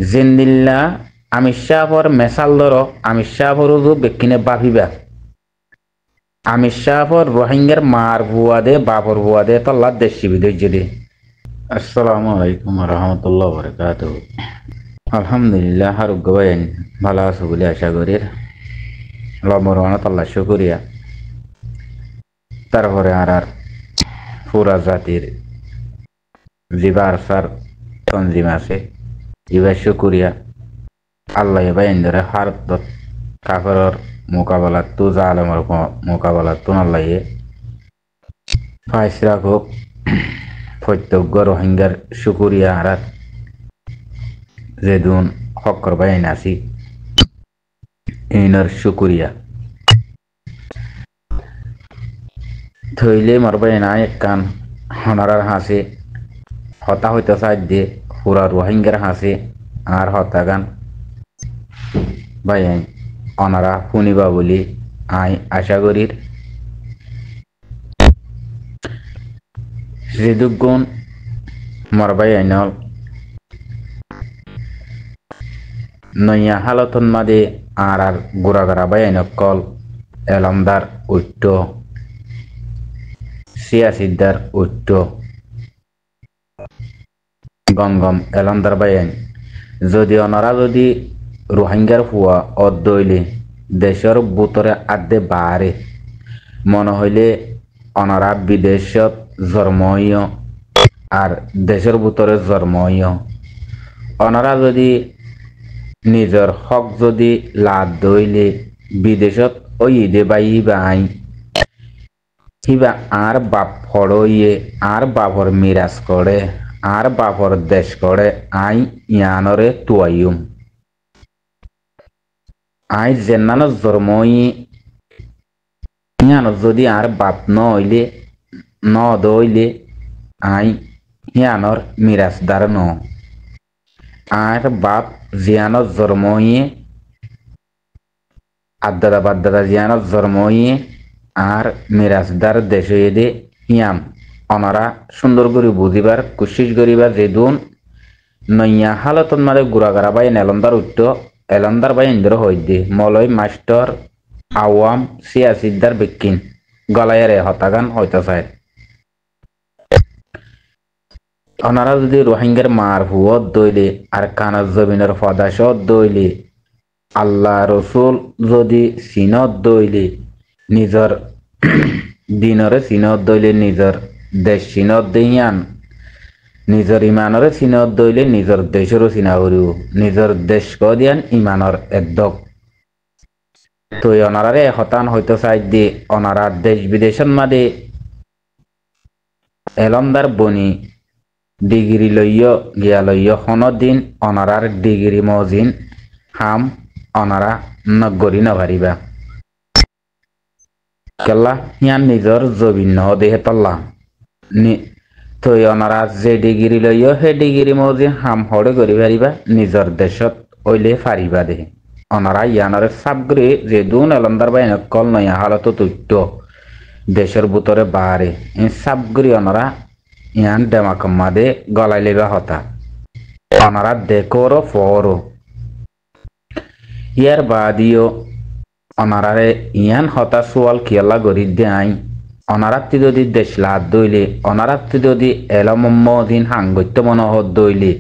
জিন্দিল্লা আমিষাফর মেসাল ধরো আমিষাফর বেকিনে বাফিবা আমিষাফর রোহিঙ্গার মার বুয়াদে বাবর বুয়াদে তল্লা দেশি বিদেশ যদি আসসালামু আলাইকুম রহমতুল্লাহ বরকাত আলহামদুলিল্লাহ হারুক গবাইন ভালো আছো বলে আশা করি লমরানা তল্লা শুকরিয়া তারপরে আর পুরা জাতির জিবার সার তঞ্জিম আছে ইবার শুকরিয়া আল্লাহ এবার ইন্দরে হারত কাফেরর মোকাবেলা তু জালেমর মোকাবেলা তুন আল্লাহ ফাইস রাখুক প্রত্যেক রোহিঙ্গার শুকুরিয়া হারাত যেদুন হকর বাইন আছি ইনার শুকুরিয়া থইলে মর বাইন কান হনারার হাসে হতা হইতে সাহায্যে পুরা রোহিঙ্গার হাসে আর হতা গান বাইন অনারা শুনিবা বলি আই আশা করির যেদুগুণ মরবাই আইনল নইয়া হালতন মাদে আর গুড়াগাড়া বাই আইন কল এলমদার উচ্চ সিয়াসিদ্দার উচ্চ গম গম এলমদার বাই আইন যদি অনারা যদি রোহিঙ্গার হুয়া অদইলে দেশের বুতরে আদে বাহারে মনে হইলে অনারা বিদেশত জন্মইয় আর দেশের ভিতরে জন্মইয় অনারা যদি নিজের হক যদি লাভ দইলে বিদেশত ওই দে বাই বাই হিবা আর বাপ ফড়ইয়ে আর বাপর মিরাজ করে আর বাপর দেশ করে আই ইয়ানরে তুয়াইম আই জেনানো জন্মই ইয়ানো যদি আর বাপ নইলে ন দইলে আই হিয়ানর মিরাজদার ন আর বাপ জিয়ানত জন্মইয়ে আদাদা বাদাদা জিয়ানত জন্মইয়ে আর মিরাজদার দেশে দে ইয়াম অনারা সুন্দর করে বুঝিবার কোশিশ করিবার যেদুন নইয়া হালতন মাদে গুড়াগাড়া বাই এলন্দার উঠত এলন্দার বাই ইন্দ্র হইদে মলয় মাস্টার আওয়াম সিয়াসিদ্দার বেকিন গলায়ারে হতাগান হইতে চায় ওনারা যদি রোহিঙ্গার মার হুয়ত দইলে আর কানার জমিনের ফদাসত দইলে আল্লাহ রসুল যদি সিনত দইলে নিজর দিনরে সিনত দইলে নিজর দেশ সিনত দিয়ান নিজর ইমানরে সিনত দইলে নিজর দেশেরও চিনা করিব নিজর দেশ দিয়ান ইমানর একদক তো ওনারারে হতান হইতে চাই দিয়ে ওনারা দেশ বিদেশের মাদে এলমদার বনি ডিগ্রি লইয় গিয়া লইয় দিন অনারার ডিগ্রি মজিন হাম অনারা নগরী নভারিবা কেলা হিয়ান নিজর জবিন নহ দেহে তল্লা তো অনারা যে ডিগ্রি লইয় হে ডিগ্রি মজিন হাম হরে করি পারিবা নিজর দেশত ওইলে ফারিবা দেহে অনারা ইয়ানরে সাবগ্রে যে দুন এলন্দার বাইন কল নয়া হালত তৈত্য দেশের ভিতরে বাহারে সাবগ্রি অনারা ইয়ান ডেমাকম্মাদে গলাই লেবা হতা অনারা দেখোরো ফরো ইয়ার বাদিও অনারারে ইয়ান হতা সোয়াল কিয়ালা গরি দে আই অনারাত্তি যদি দেশ লাদ দইলে অনারাত্তি যদি এলমদিন হাঙ্গত্য মনোহর দইলে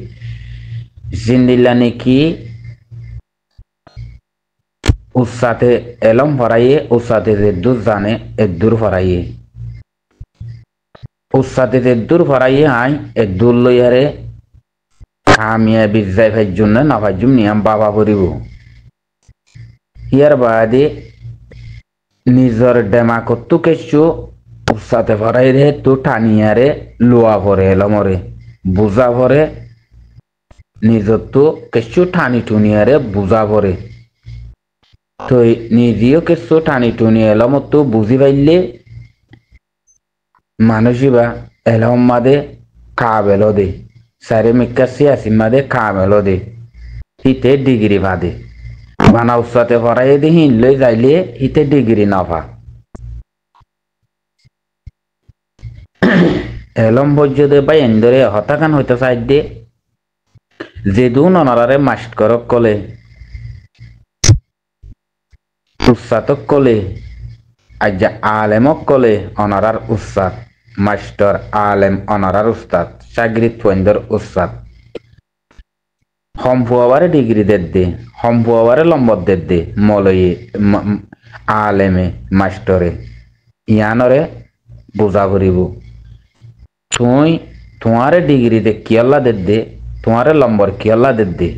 জিন্দিল্লা নাকি উৎসাতে এলম ফরাইয়ে উৎসাতে দূর জানে দূর ফরাইয়ে উৎসাতে দূর ফরাইয়ে আই দূর লইয়ারে কামিয়া বিজাই ভাইজুম না না ভাইজুম নিয়াম বাবা পড়িব ইয়ার বাদে নিজর ডেমা কত্তু কেসু উৎসাতে ফরাই রে তু টানিয়ারে লোয়া ভরে এলমরে বুঝা ভরে নিজর তো কেসু টানি টুনিয়ারে বুঝা ভরে তো নিজেও কেসু টানি টুনি এলম তো বুঝি পাইলে মানুষিবা এলম মাদে কাব এলো দে সারে মিক্কা সিয়াসিম মাদে কাব এলো দে হিতে ডিগ্রি বাদে বানা উৎসাতে ফরাই দে হিন লই যাইলে হিতে ডিগ্রি নাফা এলম বজ্য দে বা এন্দরে হতাকান হইতে চাই দে যেদুন অনারারে মাস্ট করক কলে উস্তাদক কলে আজ্জা আলেমক কলে অনারার উস্তাদ মাস্টার আলেম অনারার উস্তাদ সাগরিত পয়েন্দর উস্তাদ সম্পুয়াবারে ডিগ্রি দেদ্দে সম্পুয়াবারে লম্বর দেদ্দে মলয়ে আলেমে মাস্টরে ইয়ানরে বুঝা করিব তুই তোমারে ডিগ্রি দে কিয়ল্লা দেদ্দে তোমারে লম্বর কিয়ল্লা দেদ্দে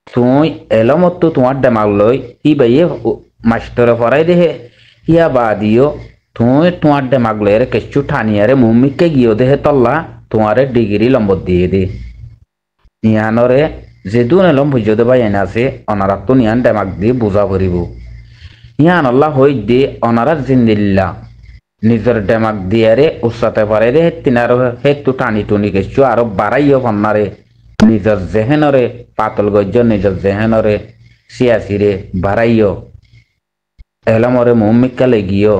তুই এলমতো তোমার ডেমাগ লই ই বাইয়ে মাস্টরে পড়াই দেহে ইয়া বাদিও তুই তোমার ডেমাগ লয়ের কিছু ঠানিয়ারে মুমিকে গিয়ে দেহে তল্লা তোমারে ডিগ্রি লম্বর দিয়ে দে ইয়ানরে যেদুন এলম বুঝতে পাই এনে আছে অনারাত তো নিয়ান ডেমাগ দিয়ে বুঝা করিব ইয়ান আল্লাহ হই দে অনারাত জিন্দিল্লা নিজের ডেমাগ দিয়ারে উচ্চাতে পারে রে তিনার হেতু টানি টুনি কিছু আরো বাড়াইও পন্নারে নিজের জেহেনরে পাতল গজ্য নিজের জেহেনরে সিয়াসিরে বাড়াইও এলমরে মুমিকা লেগিও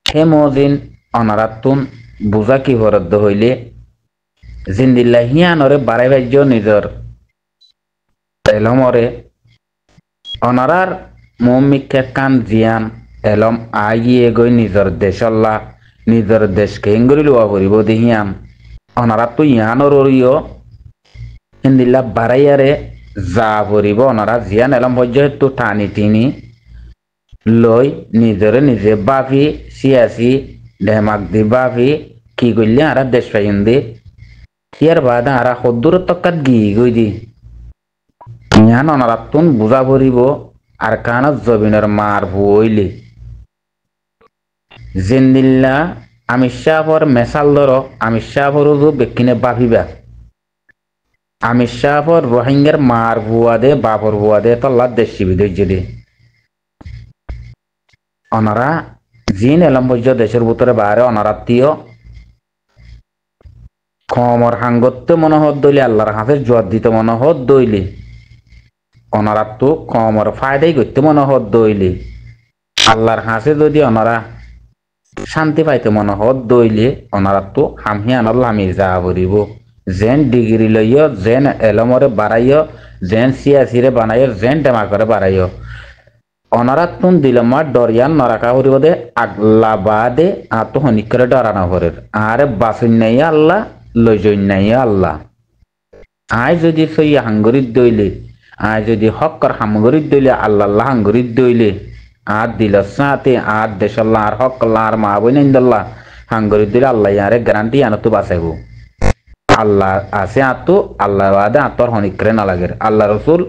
হে মজিন অনারাতুন বুঝা কি হরদ্দ হইলে জিন্দিল্লা হিয়ানরে বাড়াই ভাজ্য নিজের এলমরে অনারার মুমিকা কান জিয়ান এলম আগিয়ে গই নিজের দেশল্লা নিজের দেশকে ইঙ্গুরি লোয়া করিব দেহিয়ান অনারাত তো ইয়ানরিও হিন্দিল্লা বাড়াইয়ারে যা করিব অনারা জিয়ান এলম পর্যন্ত টানি টিনি লই নিজরে নিজে বাফি সিয়াসি ঢেমাক দি বাফি কি করলে আরা দেশ পাইন দে ইয়ার বাদ আরা সদ্দুর তকাত গিয়ে গই দি ইয়ান অনারাতুন বুঝা করিব আর কানত জবিনের মার বইলে জিন্দিল্লা আমি শাহর মেসাল ধর আমি শাহর বেকিনে বাফিবা আমি শাহর রোহিঙ্গার মার বুয়া দে বাবর বুয়া দে তল্লা দেশি বিদেশ দে অনারা জিন এলম বৈজ দেশের ভিতরে বাইরে অনারাত্মীয় কমর হাঙ্গত্য মনোহর দইলে আল্লাহর হাতে জোয়ার দিতে মনোহর দইলে অনারাত্ম কমর ফায়দাই করতে মনোহর দইলে আল্লাহর হাসে যদি অনারা শান্তি পাইতে মনোহর দইলে অনারাত্ম হামহি আনল আমি যা করিব যেন ডিগ্রি লইয় যেন এলমরে বাড়াইয় যেন সিয়াসিরে বানাইয় যেন ডেমা করে বাড়াইয় অনারাতুন দিলমার ডরিয়ান নরাকা করিব দে আগলা বাদে আত হনিক করে ডরানো করের আরে বাসুন নাই আল্লাহ লইজইন নাই আল্লাহ আয় যদি সই হাঙ্গরিত দইলে আয় যদি হক্কর হামগরিত দইলে আল্লাহ হাঙ্গরিত দইলে আর দিল সাথে আর দেশাল্লাহ আর হক্কল্লাহ আর মা বই নাইন্দল্লাহ হাঙ্গরিত দইলে আল্লাহ ইয়ারে গ্যারান্টি আনতো বাঁচাইব আল্লাহ আছে আতো আল্লাহ বাদে আতর হনিক করে না লাগের আল্লাহ রসুল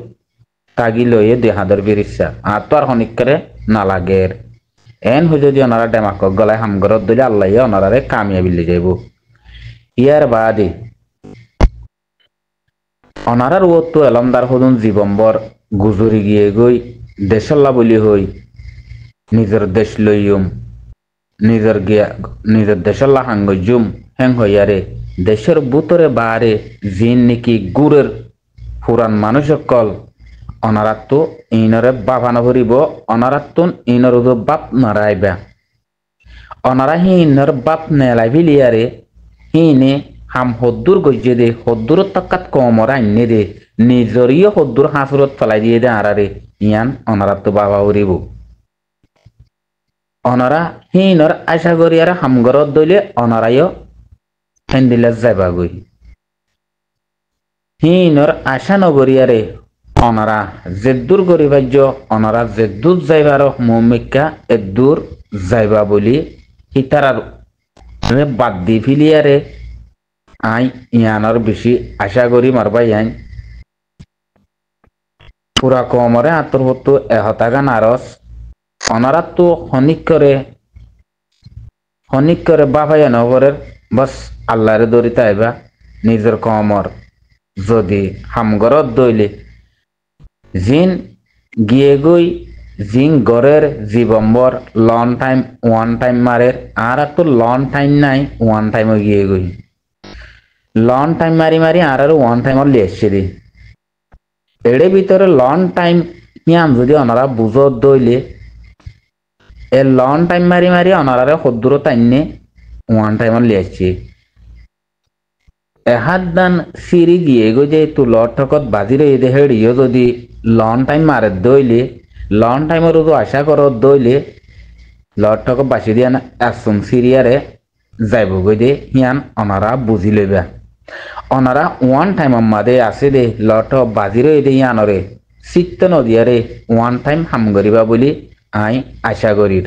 তাগি লইয়ে দেহাদর বিরিসা আর তো আর হনিক করে না লাগের এন হয়ে যদি ওনারা ডেমাক গলায় হামগরত দিলে আল্লাহ ওনারে কামিয়াবি যাইব ইয়ার বাদে অনারার ও তো এলমদার হদুন জীবম্বর গুজরি গিয়ে গই দেশল্লা বলি হই নিজের দেশ লইয়ুম নিজের গিয়া নিজের দেশল্লা হাঙ্গজুম হেং হইয়ারে দেশের বুতরে বারে জিন নাকি গুড়ের পুরান মানুষ কল অনারাত্ম ইনরে বাবানো ভরিব অনারাত্তুন ইনর বাপ নারাইবা অনারা হি ইনর বাপ নেলাই ভিলিয়ারে হিনে হাম হদ্দুর গজ্জে দে হদ্দুর তকাত কমরা আইনে দে নিজরিও হদ্দুর হাসুরত ফেলাই দিয়ে দে আরারে ইয়ান অনারাত্ম বাবা ভরিব অনারা হিনর আশা করি আর হামগরত দইলে অনারাইও হেন্দিলে যাইবা গই হিনর আশা নগরিয়ারে অনারা জেদ্দুর গরিবাজ্য অনারা জেদ্দুর যাইবার মমিকা এদ্দুর যাইবা বলি হিতারার বাদ দি ফিলিয়ারে আই ইয়ানর বেশি আশা করি মারবাই আইন পুরা কমরে আতর হতো এহতাগান আরস অনারা তো হনিক করে বাবাই নগরের বাস আল্লাহরে দরিতা আইবা নিজের কমর যদি হামগরত দইলে জিন গিয়ে গই জিন গরের জীবম্বর লং টাইম ওয়ান টাইম মারের আর তো লং টাইম নাই ওয়ান টাইমও গিয়ে গই লং টাইম মারি মারি আর ওয়ান টাইমর লিয়েছে দি এড়ে ভিতরে লং টাইম ইয়ান যদি ওনারা বুঝত দইলে এ লং টাইম মারি মারি ওনারা সদ্দুর টাইনে ওয়ান টাইমর লিয়েছে এহাদান সিরি গিয়ে গো যে তু লটকত বাজিরে এদে হেড়িও যদি লং টাইম মারে দইলে লং টাইমের তো আশা কর দইলে লটক বাসি দিয়া আসুন সিরিয়ারে যাইব গই দে হিয়ান অনারা বুঝি লইবা অনারা ওয়ান টাইম মাদে আছে দে লট বাজিরে এদে ইয়ানরে চিত্ত নদিয়ারে ওয়ান টাইম হাম করিবা বলি আই আশা করির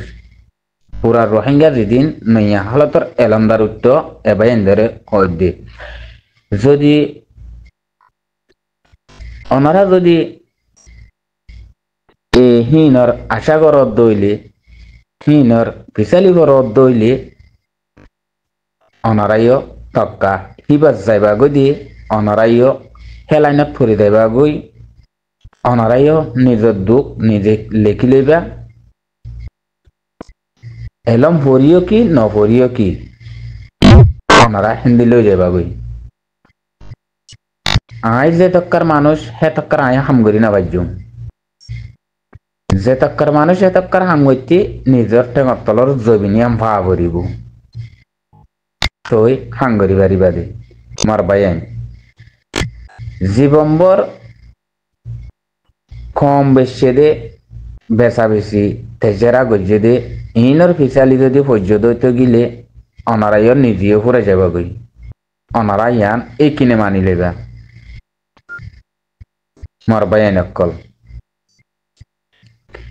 পুরা রোহিঙ্গা যেদিন নইয়া হালতর এলমদার উত্ত এবার এন্দরে কয় দে যদি অনারা যদি হিনর আশা করত দইলে হিনর ফিসালি করত দইলে অনারাইও তক্কা হিবাস যাইবা গই দিয়ে অনারাইও হেলাইনত ফুরি যাইবা গই অনারাইও নিজের দুঃখ নিজে লেখি লইবা এলম ফরিও কি নফরিও কি অনারা হিন্দি লই যাবা গই আই যে তক্কার মানুষ হে তক্কার আয় হামগরি না বাজ্যুম যে তক্কার মানুষ হে তক্কার হামগতি নিজের টেঙর তলর জবিনিয়াম ভা ভরিব তই হাঙ্গরি বাড়ি বাদে মারবাই আইন জীবম্বর কম বেশি দে বেচা বেশি তেজেরা গজ্জে দে ইনর ফিসালি যদি পর্যদৈত গিলে অনারাইয়র নিজেও ফুরে যাবা গই অনারা ইয়ান এই কিনে মানি লেবা মারবাই আইন অকল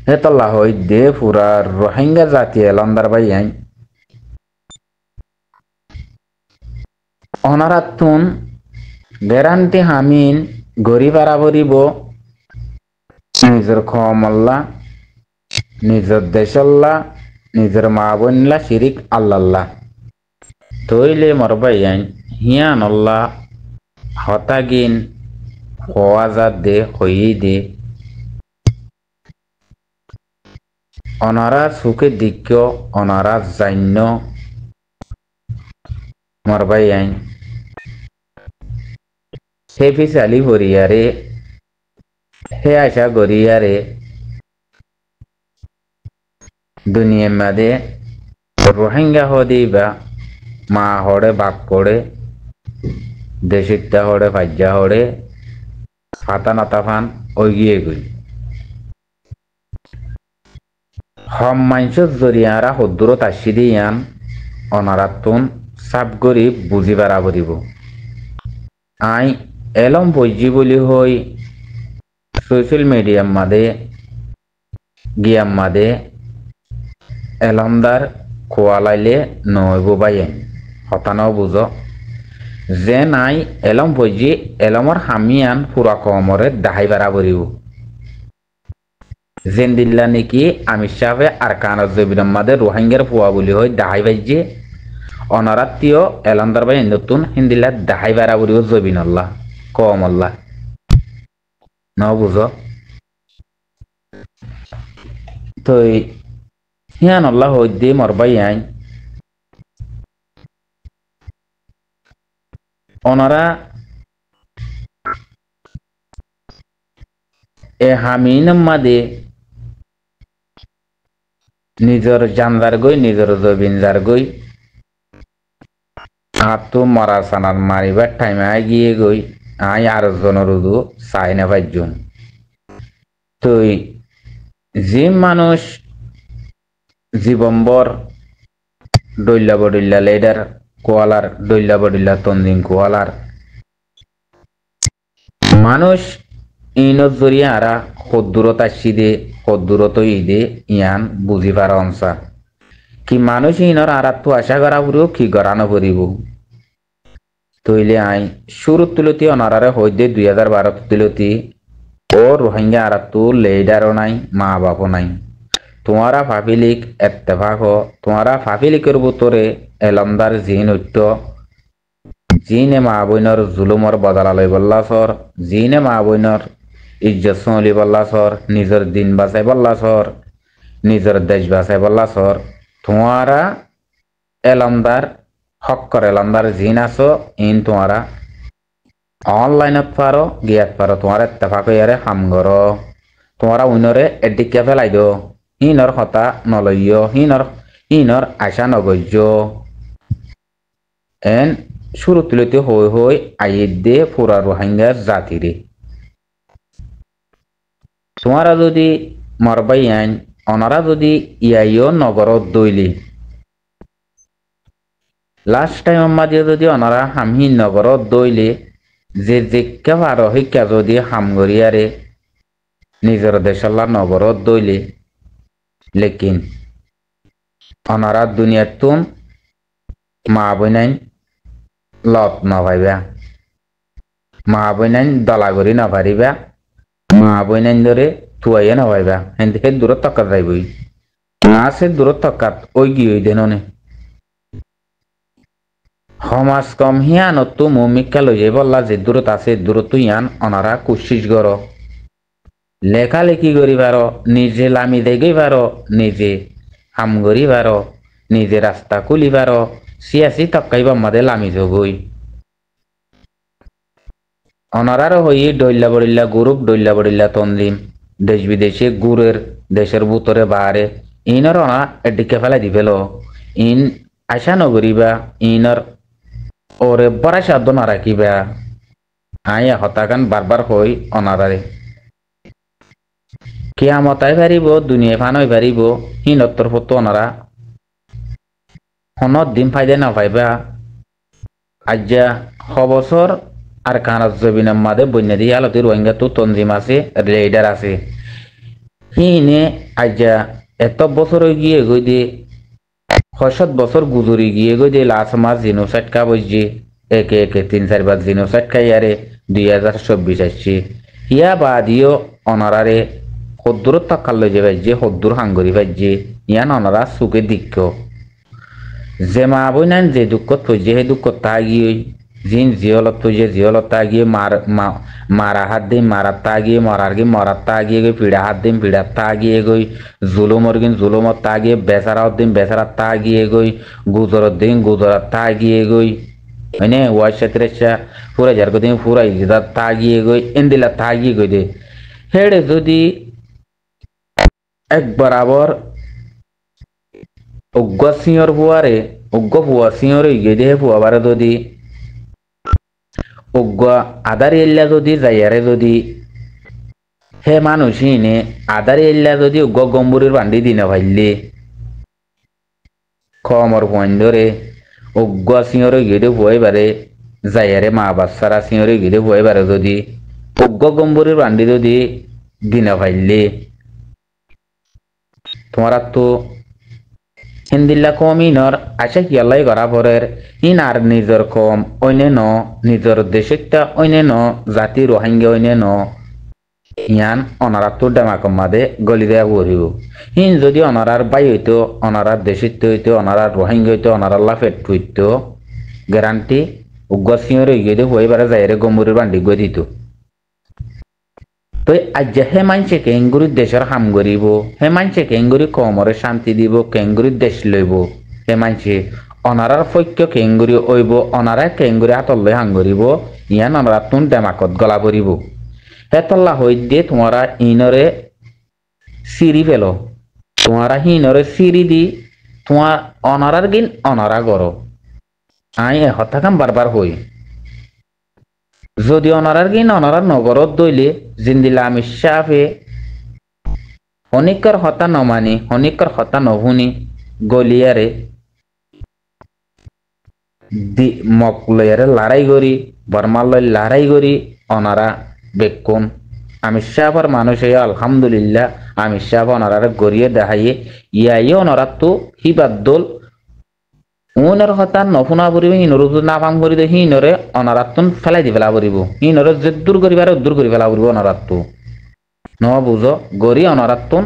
হেতল্লা হই দে ফুরা রোহিঙ্গা জাতি এলন্দার বাই আইন অনারাতুন গ্যারান্টি হামিন গরি বারাবরিব নিজের খমল্লা নিজের দেশল্লা নিজের মা বোনলা শিরিক আল্লাল্লাহ তৈলে মরবাই আইন হিয়ানল্লা হতাগিন হওয়াজাত দে হই দে অনারা সুখে দিক্য অনারা জান্য মরবাই আইন হে ফিসালি ভরিয়ারে হে আশা গরিয়ারে দুনিয়া মাদে রোহিঙ্গা হদিবা মা হড়ে বাপ পড়ে দেশিতা হড়ে ফাজ্জা হড়ে ফাতা নাতা ফান ওগিয়ে গই হম মাইনস জরিয়ারা হদ্দুরত আসি দিয়ান অনারাতুন সাব গরিব বুঝি বারাবরিব আই এলম বইজি বলি হই সোশ্যাল মিডিয়াম মাদে গিয়াম মাদে এলমদার খোয়ালাইলে নইব বাইন হতানো বুঝ যে নাই এলম বইজি এলমর হামিয়ান পুরা কমরে দাহাই বারাবরিব যেন দিল্লা নাকি আমির সাহেবে আর কানত জবিরম মাদে রোহিঙ্গার ফুয়া বলি হই দাহাই বাইজি অনারাত্মীয় এলন্দার বাই নতুন হিন্দিলা দাহাই বারাবরিব জবিন আল্লাহ কম আল্লাহ ন বুঝ তো হিয়ান আল্লাহ হইদে মরবাই আইন ওনারা এ হামিন মাদে নিজের জানদার গই নিজের জবিন যার গই আতো মরা সানার মারিবার টাইমে আই গিয়ে গই আই আর জনের উদু চাই না পাইজুম তো যে মানুষ জীবম্বর ডইল্লা বডিল্লা লেডার কোয়ালার ডইল্লা বডিল্লা তন্দিন কোয়ালার মানুষ ইনত জরিয়া আরা সদ্দূরত আসি দে সদ্দূরত ইদে ইয়ান বুঝি পারা অনসা কি মানুষ ইনর আরাত আশা করা পুরো কি গড়ানো করিব তইলে আই শুরু তুলতি অনারারে হইদে 2012 তুলতি ও রোহিঙ্গা আরাত লেডারও নাই মা বাপও নাই তোমারা ফাফিলিক এত্তেফাক তোমারা ফাফিলিকের বুতরে এলমদার জিন উত্ত জিনে মা বইনর জুলুমর বদলা লই বল্লাসর জিনে মা বইনর ইজ্জত সলি বল্লাসর নিজের দিন বাঁচাই বল্লাসর নিজের দেশ বাঁচাই বল্লাসর তোমারা এলমদার হক্কর এলমদার জিন আছো ইন তোমারা অনলাইনত পারো গিয়াত পারো তোমার এত্তেফাক ইয়ারে হামগর তোমারা উইনরে এডিকে ফেলাই দো হিনর হতা নলইয় হিনর আশা নগজ্য এন শুরু তুলিতে হই হই আইদে পুরা রোহিঙ্গার জাতিরে তোমারা যদি মরবাই আইন অনারা যদি ইয়াইও নগরত দইলি লাস্ট টাইম মাদিয়ে যদি অনারা হামহি নগরত দইলে যে যেকা পারো শিক্ষা যদি হামগরিয়ারে নিজের দেশাল্লা নগরত দইলে লেকিন অনারা দুনিয়াতুন মা বইনাইন লত নভাইবা মা বইনাইন দলাগরি নভারিবা মা বইনাইন ধরে তুয়াইয়া নভাইবা হেন হে দূরত তকাত যাইবই না সে দূরত তকাত ওই গিয়ে দেননে সমাজ কম হিয়ানতো মমিকা লই যাই বললা যে দূরত আছে দূরত ইয়ান অনারা কোশিশ কর লেখালেখি করি পার নিজে লামি দেগই পার নিজে হাম করি পার নিজে রাস্তা খুলি পার সিয়াসি তক্কাইবা মাদে লামি যোগই অনারারও হই ডইল্লা বড়িল্লা গ্রুপ ডইল্লা বড়িল্লা তন্দিম দেশ বিদেশে গুরের দেশের ভিতরে বাহারে ইনর অনা এদিকে ফেলাই দি ফেল ইন আশা নগরিবা ইনর ওরে বড়া সাধ্য না রাখিবা আই হতাকান বারবার হই অনারারে কিয়ামতাই পারিব দুনিয়া ফানই পারিব হিনত্তর ফতো অনারা হনত দিন ফাইদে না পাইবা আজ্জা হবছর আর কানাজ জবিনের মাদে বন্যাদি আলতি রোহিঙ্গা তো তঞ্জিম আছে রেডার আছে হিনে আজ্জা এত বছর গিয়ে গই দে ৬০ বছর গুজরি গিয়ে গই দে লাস্ট মাস জিনোসাইড কা বসছি একে একে ৩-৪ বার জিনোসাইড খাই আরে ২০২৪ আসছে হিয়া বাদিও অনারারে হদ্দুর টাকার লই যে ভাইছে হদ্দুর হাঙ্গরি ভাইছে ইয়ান অনারা সুখে দিক্ষ যে মা বইনান যে দুঃখত থইছে সেই দুঃখত তা গিয়ে জিন জিয়লত থইছে জিয়লত তা গিয়ে মারা হাত দিন মারার তা গিয়ে মরার গিয়ে মরার তা গিয়ে গই পিড়া হাত দিন পিড়ার তা গিয়ে গই জুলুমর গিন জুলুমত তা গিয়ে বেচারার দিন বেচারার তা গিয়ে গই গুজরত দিন গুজরাত তা গিয়ে গই হয়নে ওয়ার সাথে পুরা যার দিন পুরা ইজাত তা গিয়ে গই এন্দিলা তা গিয়ে গই দে হেড়ে যদি এক বরাবর অজ্ঞ সিংহর ফুয়ারে অজ্ঞ ফুয়া সিংহর ইগে দেহে ফুয়াবারে যদি অজ্ঞ আদার এল্লা যদি যাইয়ারে যদি হে মানুষ ইনে আদার এল্লা যদি অজ্ঞ গম্বুরের বান্ডি দিনে ভাইলে খমর পয়েন্ট ধরে অজ্ঞ সিংহর ইগে দে ফুয়াইবারে যাইয়ারে মা বাচ্চারা সিংহর ইগে দে ফুয়াইবারে যদি অজ্ঞ গম্বুরের বান্ডি যদি দিনে ভাইলে তোমার তো হিন্দিল্লা কম ইনর আশা কি আল্লাহ করা পরের ইন আর নিজর কম অইনে ন নিজর দেশটা অইনে ন জাতি রোহিঙ্গা অইনে ন ইয়ান অনারার তো ডামাকম মাদে গলি দেয়া পড়িব হিন যদি অনারার বাই হইতো অনারার দেশিত হইতো অনারার রোহিঙ্গা হইতো অনারাল্লা ফেট হইতো গ্যারান্টি উগ্র সিংহর গিয়ে হইবারে যাইরে গম্বুরের বান্ডি গৈ দিত তো আজ হে মানছে কেঙ্গুরি দেশের হাম করিব হে মানছে কেঙ্গুরি কমরে শান্তি দিব কেঙ্গুরি দেশ লইব হে মানছে অনারার পক্ষ কেঙ্গুরি ওইব অনারা কেঙ্গুরি হাতলে হাং করিব ইয়ান অনারা তুন ডেমাকত গলা পরিব হেতল্লা হই দিয়ে তোমারা ইনরে সিঁড়ি পেল তোমারা হিনরে সিঁড়ি দি তোমার অনারার গিন অনারা গড় আই হতাকাম বারবার হই যদি অনারার গিন অনারার নগরত দইলে জিন্দিলা আমি সাফে হনিকর হতা নমানি হনিকর হতা নভুনি গলিয়ারে মকলয়ারে লড়াই করি বর্মালয় লড়াই করি অনারা বেকুন আমি সাফার মানুষ আলহামদুলিল্লাহ আমি সাফ অনারারে গড়িয়ে দেখাইয়ে ইয়াই অনারা তো হিবাদ্দল উনের হতা নফুনা পরিব হিনর না ফাম করি দে হিনরে অনারাতুন ফেলাই দি ফেলা পরিব হিনরে যে দূর করিবারে দূর করি ফেলা পরিব অনারাতু ন বুঝ গড়ি অনারাতুন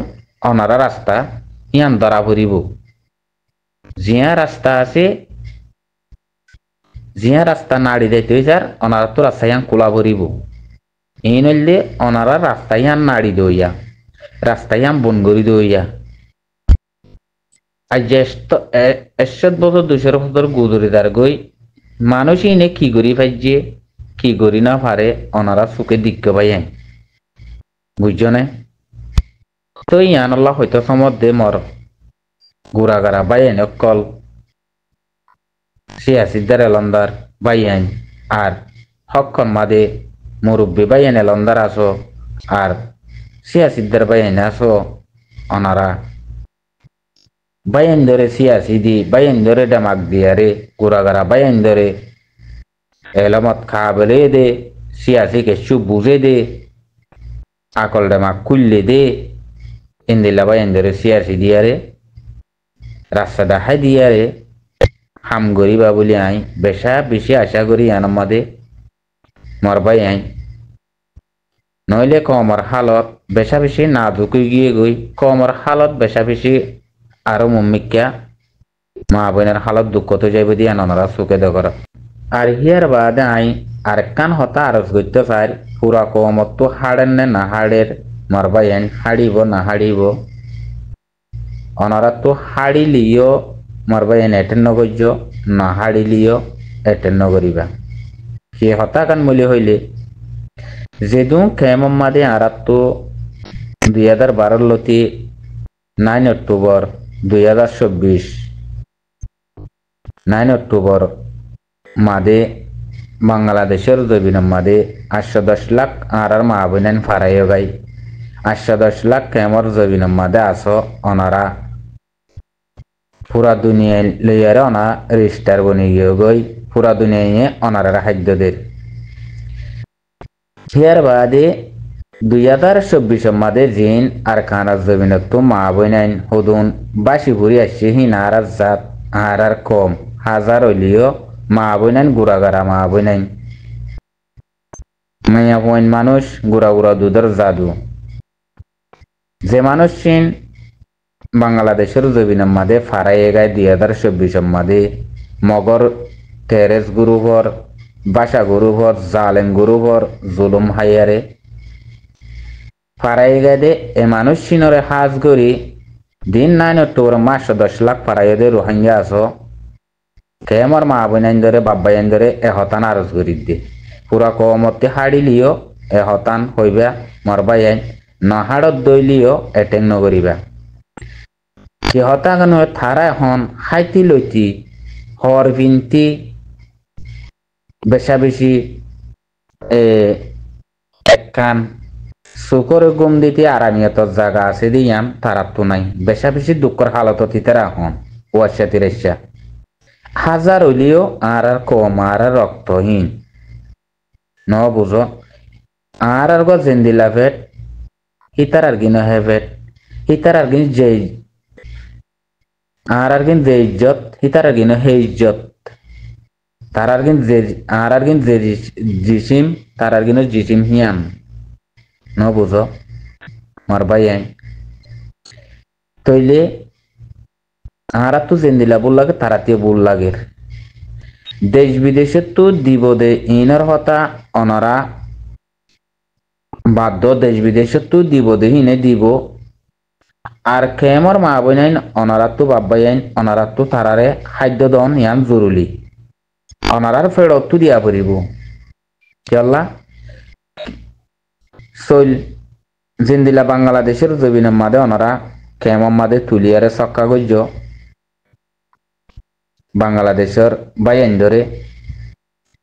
অনারা রাস্তা ইয়ান ধরা পরিব জিয়া রাস্তা আছে জিয়া রাস্তা নাড়ি যাইতে স্যার অনারাতু রাস্তা ইয়ান খোলা পরিব এই নইলে অনারা রাস্তা ইয়ান নাড়ি দইয়া রাস্তা ইয়ান বন করি দইয়া আর জ্যেষ্ঠ ১০০ বছর ২০০ বছর গুজরি দার গই মানুষ ইনে কি করি পাইছে কি করি না পারে অনারা সুখে দিক্ষ পাই বুঝছ না তো ইয়ান আল্লাহ হয়তো সমর দে মর গুড়াগাড়া বাই এনে কল সিয়াসিদার এলন্দার বাইয়ান আর হকখন মাদে মুরব্বী বাইয়ান এলন্দার আসো আর সিয়াসিদ্দার বাইয়ান আসো অনারা বাইয়ান ধরে সিয়াসি দি বাইয়ান ধরে ডামাক দিয়ারে গুড়াগারা বাইয়ান ধরে এলামত খাবলে দে সিয়াসি কেসু বুঝে দে আকল ডামাক খুললে দে ইন্দিল্লা বাইয়ান ধরে সিয়াসি দিয়ারে রাস্তা দেখাই দিয়ারে হাম গরিবা বলি আই বেশা বেশি আশা করি আনমাদে মরবাই আই নইলে কমর হালত বেশা বেশি না ঢুকে গিয়ে গই কমর হালত বেশা বেশি আরো মুম্মিকা মা বোনের হালত দুঃখ তো যাইব দিয়া ননরা চোখে দেখর আর হিয়ার বাদে আই আর কান হতা আরজ করতে চাই পুরা কমত তো হাড়েন নে না হাড়ের মরবাই আইন হাড়িব না হাড়িব অনারা তো হাড়িলিও মরবাই আইন এটেন নগর্য না হাড়িলিও এটেন নগরিবা সে হতাকান মূল্য হইলে যেদু খেমাদে আরাত তো 2012 লতি 9 অক্টোবর 2024 9 অক্টোবর মাদে বাংলাদেশের জবিন মাদে 810 লাখ আর মা বোনেন ফারাইও গাই 810 লাখ খেমর জবিন মাদে আসো অনারা পুরা দুনিয়ায় লইয়ারে অনা রেজিস্টার বনি গিয়ে গই পুরা দুনিয়ায় অনারা খাদ্যদের হিয়ার বাদে 2024 মাদে জিন আর খানার জমিনত তো মা বইনাইন হদুন বাসি ভুরি আসছে হিনার জাত আর কম হাজার হইলিও মা বইনাইন গুড়াগারা মা বইনাইন মাইয়া পয়েন মানুষ গুড়া গুড়া দুধের জাদু যে মানুষ চিন বাংলাদেশের জমিনের মাদে ফারাই এগায় 2024 মাদে মগর টেরেস গ্রুপর বাসা গ্রুপর জালেম গ্রুপর জুলুম হাইয়ারে ফারাই গাদে এ মানুষ চিনরে হাজ করি দিন 9 অক্টোবর মাস 10 লাখ ফারাই দে রোহিঙ্গা আসো কেমর মা বোনাইন ধরে বাব্বাইন ধরে এ হতান আরজ করি দে পুরা কমতে হাড়িলিও এ হতান হইবা মরবাইন নহাড়ত দইলিও এটেং নগরিবা সে হতাগান থারা এখন হাইতি লইতি হর বিনতি বেশা বেশি একখান শুকরে গুম দিতে আরামিয়ত জায়গা আছে দিয়ান তারাত তো নাই বেশা বেশি দুঃখর হালত তিতারা হন ওয়াশা তিরেশা হাজার হইলেও আর কম আর রক্তহীন ন বুঝো আর গো জেন্দিলা ভেট হিতার আর গিন হেভেট হিতার আর গিন যে আর গিন যে ইজ্জত হিতার আর গিন হে ইজ্জত তার আর গিন যে আর গিন যে জিসিম তার আর গিন জিসিম হিয়ান ন বুঝো মারবাই আইন তইলে আর তো জেন্দিলা বল লাগে তারাতে বল লাগে দেশ বিদেশে তো দিব দে ইনার হতা অনারা বাধ্য দেশ বিদেশে তো দিব দে হিনে দিব আর খেমর মা বইনাইন অনারা তো বাব্বাই আইন অনারা তো তারারে খাদ্য দন ইয়ান জরুরি অনারার ফেরত তো দিয়া পড়িব চল্লা সইল জিন্দিলা বাংলাদেশের জবিনের মাদে অনারা খেমর মাদে তুলিয়ারে সক্কা গজ্য বাংলাদেশের বাইন ধরে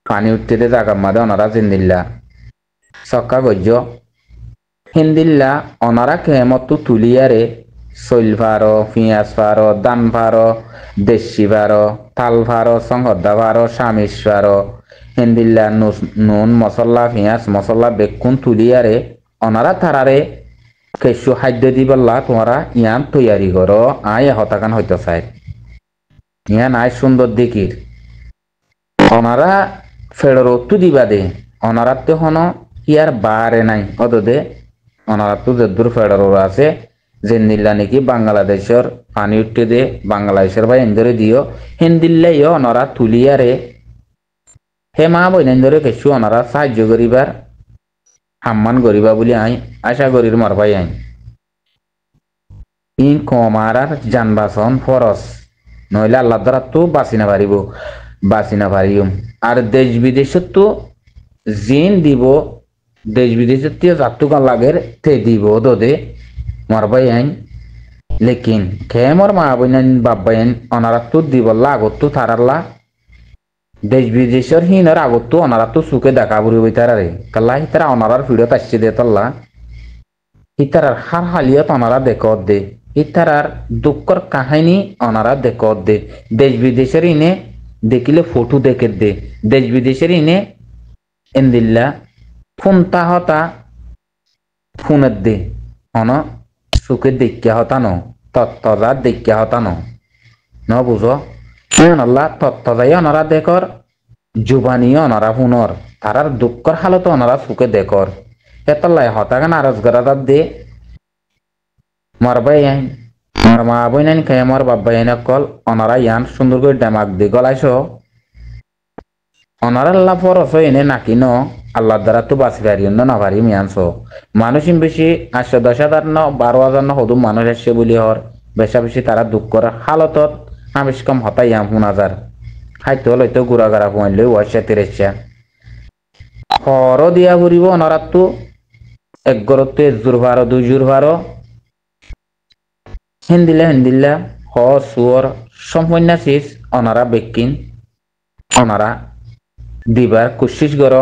পানি উঠতে জাগার মাদে অনারা জিন্দিল্লা সক্কা গজ্য হিন্দিল্লা অনারা খেমত তুলিয়ারে সইল ফারো পিঁয়াজ ফারো দান ফারো দেশি ফারো তাল ফারো সংহদ্দা ফারো সামিস ফারো হিন্দিল্লা নুন মশলা পিঁয়াজ মশলা বেকুন তুলিয়ারে অনারা তারারে কেসু খাদ্য দিবল্লা তোমরা ইয়ান তৈয়ারি করো আয় হতাকান হইতে চাই ইয়ান আয় সুন্দর দেখির অনারা ফেরত তো দিবা দে অনারা তো হন ইয়ার বারে নাই অদে অনারা তো যদ্দুর ফেডার আছে জেন্দিল্লা নাকি বাংলাদেশের পানি উঠতে দে বাংলাদেশের বা এন্দরে দিও হিন্দিল্লাই অনারা তুলিয়ারে হে মা বইন এন্দরে কিছু অনারা সাহায্য করিবার সম্মান করিবা বলে আই আশা করির মারবাই আইন ইন কমার যানবাসন ফরস নইলে আল্লাহ দ্বারা তো বাঁচি না পারিব আর দেশ বিদেশত তো জিন দিব দেশ বিদেশের যাত্রুকান লাগের তে দিব দে মারবাই আইন লেকিন খেমর মা বইন বাব্বাই আইন অনারা তো দিব লাগত তো তারাল্লা দেশ বিদেশের হিনর আগত তো অনারা তো সুখে দেখা বুড়ি বইতারে কাল্লা হিতারা অনারার ভিডিও আসছে দে তল্লা হিতারার হার হালিয়ত অনারা দেখত দে হিতারার দুঃখর কাহিনী অনারা দেখত দে দেশ বিদেশের ইনে দেখিলে ফটো দেখে দে দেশ বিদেশের ইনে এন্দিল্লা ফোন হতা ফোনের দে অন সুখে দেখিয়া হতা ন তত্তজা দেখিয়া হতা ন বুঝো আল্লাহ তত্তজাই অনারা দেখর জুবানি অনারা ফোনর তারার দুঃখর হালত অনারা সুখে দেখর এতলাই হতাগান আরজ গরাদার দে মারবাই আইন মার মা বই নাইন খাই আমার বাব্বাই আইন কল অনারা ইয়ান সুন্দর করে ডেমাক দি গলাইছ অনারা আল্লাহ ফরস এনে নাকি ন আল্লাহ দ্বারা তো বাঁচি পারি না পারি মিয়ানছ মানুষ বেশি 8-10,000 ন 12,000 ন হদু মানুষ আসছে বলি হর বেশা বেশি তারা দুঃখর হালতত বেশি কম হতাই ইয়াম 4,000 খাইতে হলে তো গুড়া গাড়া পুয়াইলে ওয়াইসা 13 হর দিয়া ঘুরিব অনারা তো এক গরতে 1 জোর 12 2 জোর 12 হেন্দিল্লা হ সুয়র সম্পূর্ণ শেষ অনারা বেকিন অনারা দিবার কোশিশ কর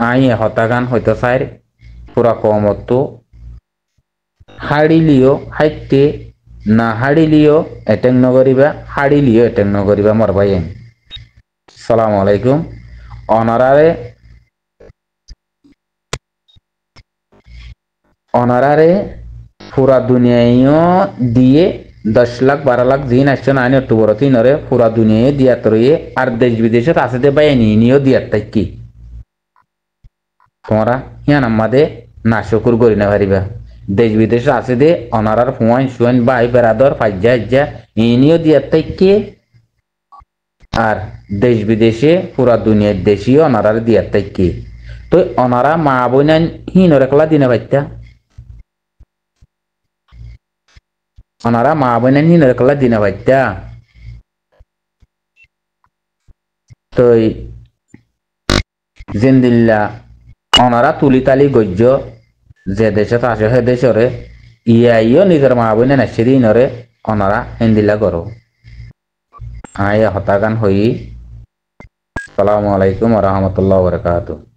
আই হতাগান হইতে চাই পুরা কমত হাড়িলিও হাইতে না হাড়িলিও এটেং নগরিবা হাড়িলিও এটেং নগরিবা মরবাই আসসালামু আলাইকুম অনারারে পুরা দুনিয়ায় দিয়ে 10 লাখ 12 লাখ জিন আসছে না আনি অক্টোবর 3 পুরা দুনিয়ায় দিয়া তরিয়ে আর দেশ বিদেশে আছে দে বাই নিও দিয়া কি তোমরা হিয়ান আমাদে নাশকুর করি না পারিবা দেশ বিদেশে আছে দে অনারার ফুয়াইন সুয়াইন ভাই বেরাদর ফাইজা ইজ্জা ইনিও দিয়া কি আর দেশ বিদেশে পুরা দুনিয়ার দেশীয় অনারার দিয়া কি তো অনারা মা বইনান হিনর একলা দিনে বাইতা অনারা মা বইনান হিনর একলা দিনে বাইতা তো জিন্দিল্লা অনারা তুলি তালি গজ্য যে দেশে আসে সে দেশরে ইয়াইও নিজের মা বইনে নাচে দিনরে অনারা হেন্দিল্লা করো আয় হতাগান হই আসসালামু আলাইকুম ওয়া রাহমাতুল্লাহি ওয়া বারাকাতুহু।